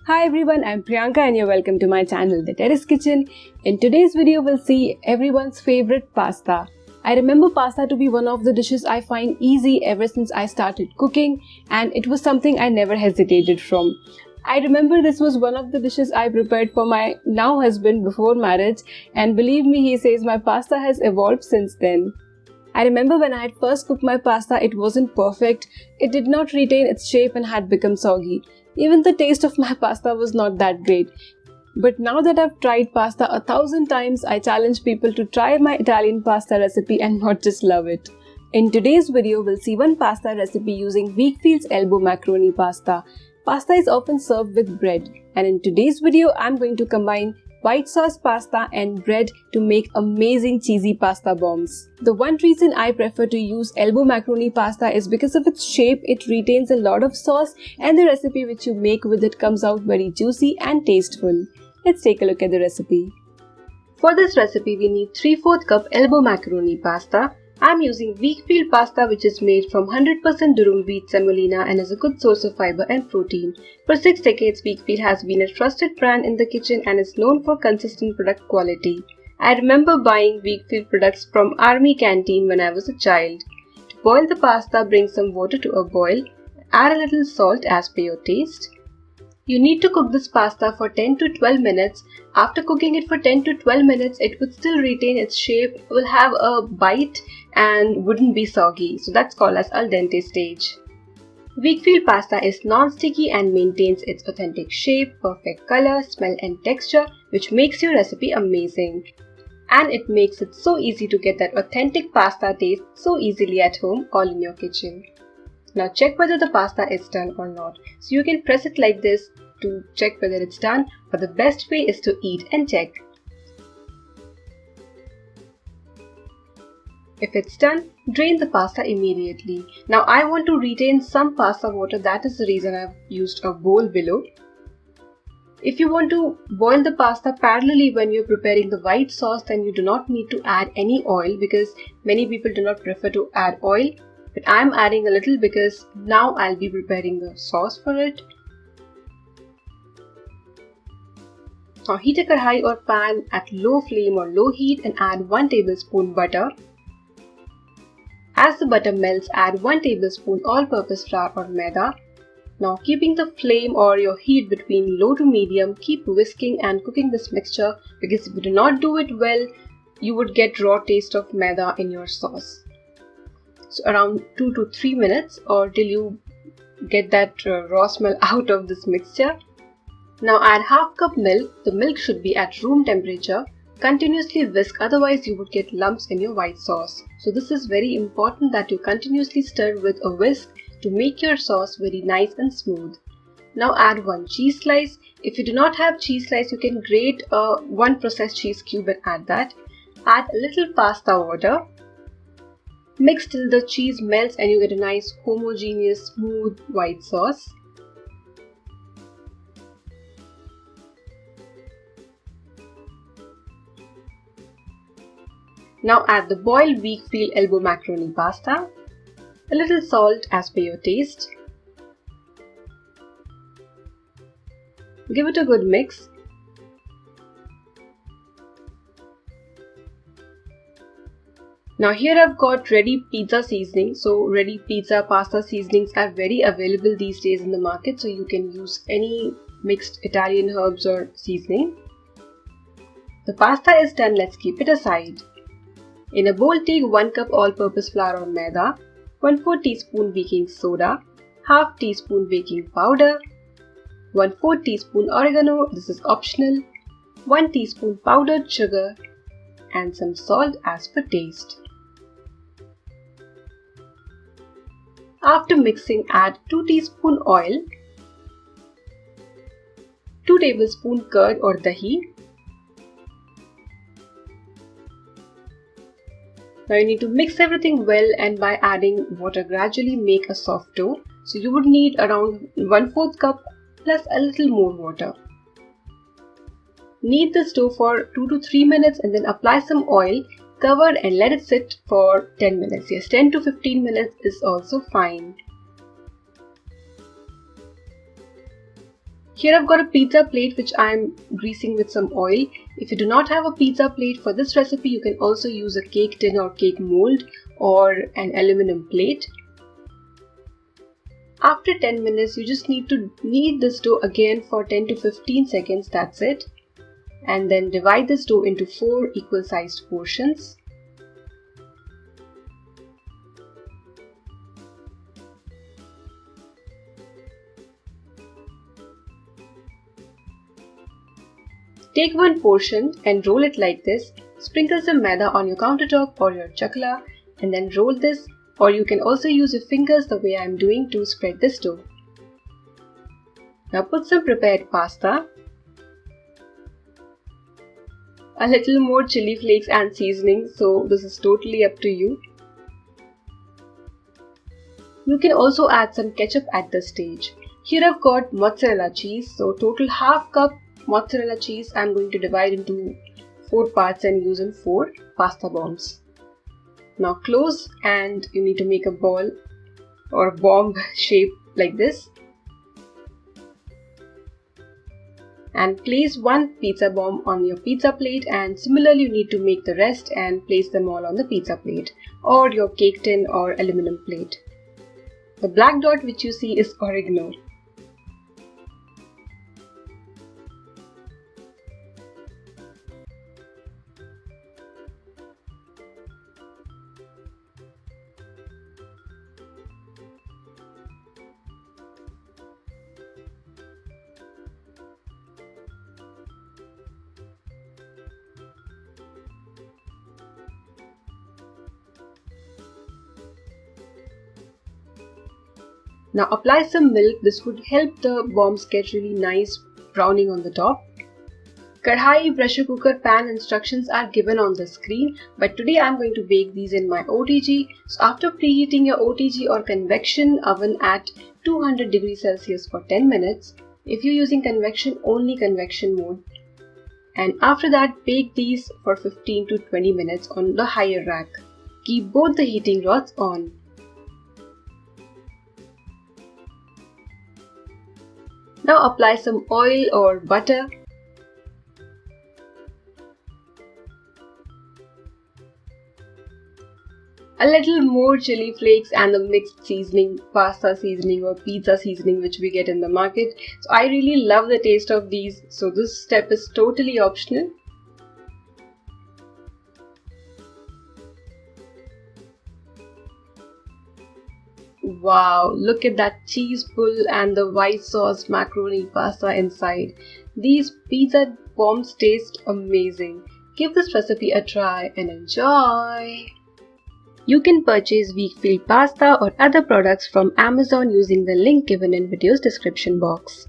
Hi everyone, I'm Priyanka and you're welcome to my channel, The Terrace Kitchen. In today's video, we'll see everyone's favorite pasta. I remember pasta to be one of the dishes I find easy ever since I started cooking, and it was something I never hesitated from. I remember this was one of the dishes I prepared for my now husband before marriage, and believe me, he says my pasta has evolved since then. I remember when I had first cooked my pasta, it wasn't perfect. It did not retain its shape and had become soggy. Even the taste of my pasta was not that great. But now that I've tried pasta 1,000 times, I challenge people to try my Italian pasta recipe and not just love it. In today's video, we'll see one pasta recipe using Weikfield's Elbow macaroni pasta. Pasta is often served with bread, and in today's video, I'm going to combine white sauce pasta and bread to make amazing cheesy pasta bombs. The one reason I prefer to use elbow macaroni pasta is because of its shape. It retains a lot of sauce and the recipe which you make with it comes out very juicy and tasteful. Let's take a look at the recipe. For this recipe we need 3/4 cup elbow macaroni pasta. I'm using Weikfield pasta which is made from 100% durum wheat semolina and is a good source of fiber and protein. For 6 decades, Weikfield has been a trusted brand in the kitchen and is known for consistent product quality. I remember buying Weikfield products from Army Canteen when I was a child. To boil the pasta, bring some water to a boil. Add a little salt as per your taste. You need to cook this pasta for 10 to 12 minutes. After cooking it for 10 to 12 minutes, it would still retain its shape, will have a bite and wouldn't be soggy. So that's called as al dente stage. Weikfield pasta is non-sticky and maintains its authentic shape, perfect color, smell and texture, which makes your recipe amazing. And it makes it so easy to get that authentic pasta taste so easily at home, all in your kitchen. Now check whether the pasta is done or not. So you can press it like this to check whether it's done, but the best way is to eat and check. If it's done, drain the pasta immediately. Now I want to retain some pasta water, that is the reason I've used a bowl below. If you want to boil the pasta parallelly when you're preparing the white sauce, then you do not need to add any oil because many people do not prefer to add oil. But I'm adding a little because now I'll be preparing the sauce for it. Now heat a KADHAI or pan at low flame or low heat and add 1 tablespoon butter. As the butter melts, add 1 tablespoon all-purpose flour or Maida. Now keeping the flame or your heat between low to medium, keep whisking and cooking this mixture because if you do not do it well, you would get raw taste of Maida in your sauce. So around 2 to 3 minutes or till you get that raw smell out of this mixture. Now add half cup milk. The milk should be at room temperature. Continuously whisk, otherwise you would get lumps in your white sauce. So this is very important that you continuously stir with a whisk to make your sauce very nice and smooth. Now add 1 cheese slice. If you do not have cheese slice, you can grate 1 processed cheese cube and add that. Add a little pasta water. Mix till the cheese melts and you get a nice homogeneous smooth white sauce. Now add the boiled Weikfield elbow macaroni pasta, a little salt as per your taste. Give it a good mix. Now here I've got ready pizza seasoning. So ready pizza pasta seasonings are very available these days in the market. So you can use any mixed Italian herbs or seasoning. The pasta is done, let's keep it aside. In a bowl take 1 cup all-purpose flour or Maida, 1/4 teaspoon baking soda, half teaspoon baking powder, 1/4 teaspoon oregano, this is optional, 1 teaspoon powdered sugar and some salt as per taste. After mixing, add 2 teaspoon oil, 2 tablespoon curd or dahi. Now you need to mix everything well and by adding water gradually make a soft dough. So you would need around 1/4 cup plus a little more water. Knead this dough for 2 to 3 minutes and then apply some oil. Cover and let it sit for 10 minutes. Yes, 10 to 15 minutes is also fine. Here I've got a pizza plate which I'm greasing with some oil. If you do not have a pizza plate for this recipe, you can also use a cake tin or cake mold or an aluminum plate. After 10 minutes, you just need to knead this dough again for 10 to 15 seconds, that's it. And then divide this dough into 4 equal sized portions. Take one portion and roll it like this. Sprinkle some maida on your countertop or your chakla and then roll this, or you can also use your fingers the way I am doing to spread this dough. Now put some prepared pasta, a little more chili flakes and seasoning, so this is totally up to you. You can also add some ketchup at this stage. Here I've got mozzarella cheese, so total half cup mozzarella cheese I'm going to divide into 4 parts and use in 4 pasta bombs. Now close and you need to make a ball or bomb shape like this. And place one pizza bomb on your pizza plate, and similarly you need to make the rest and place them all on the pizza plate or your cake tin or aluminum plate. The black dot which you see is oregano. Now apply some milk. This would help the bombs get really nice browning on the top. KADHAI pressure cooker pan instructions are given on the screen, but today I am going to bake these in my OTG. So after preheating your OTG or convection oven at 200 degrees Celsius for 10 minutes, if you're using convection, only convection mode. And after that, bake these for 15 to 20 minutes on the higher rack. Keep both the heating rods on. Now apply some oil or butter. A little more chili flakes and the mixed seasoning, pasta seasoning or pizza seasoning which we get in the market. So I really love the taste of these, so this step is totally optional. Wow, look at that cheese pull and the white sauce macaroni pasta inside. These pizza bombs taste amazing. Give this recipe a try and enjoy! You can purchase Weikfield pasta or other products from Amazon using the link given in video's description box.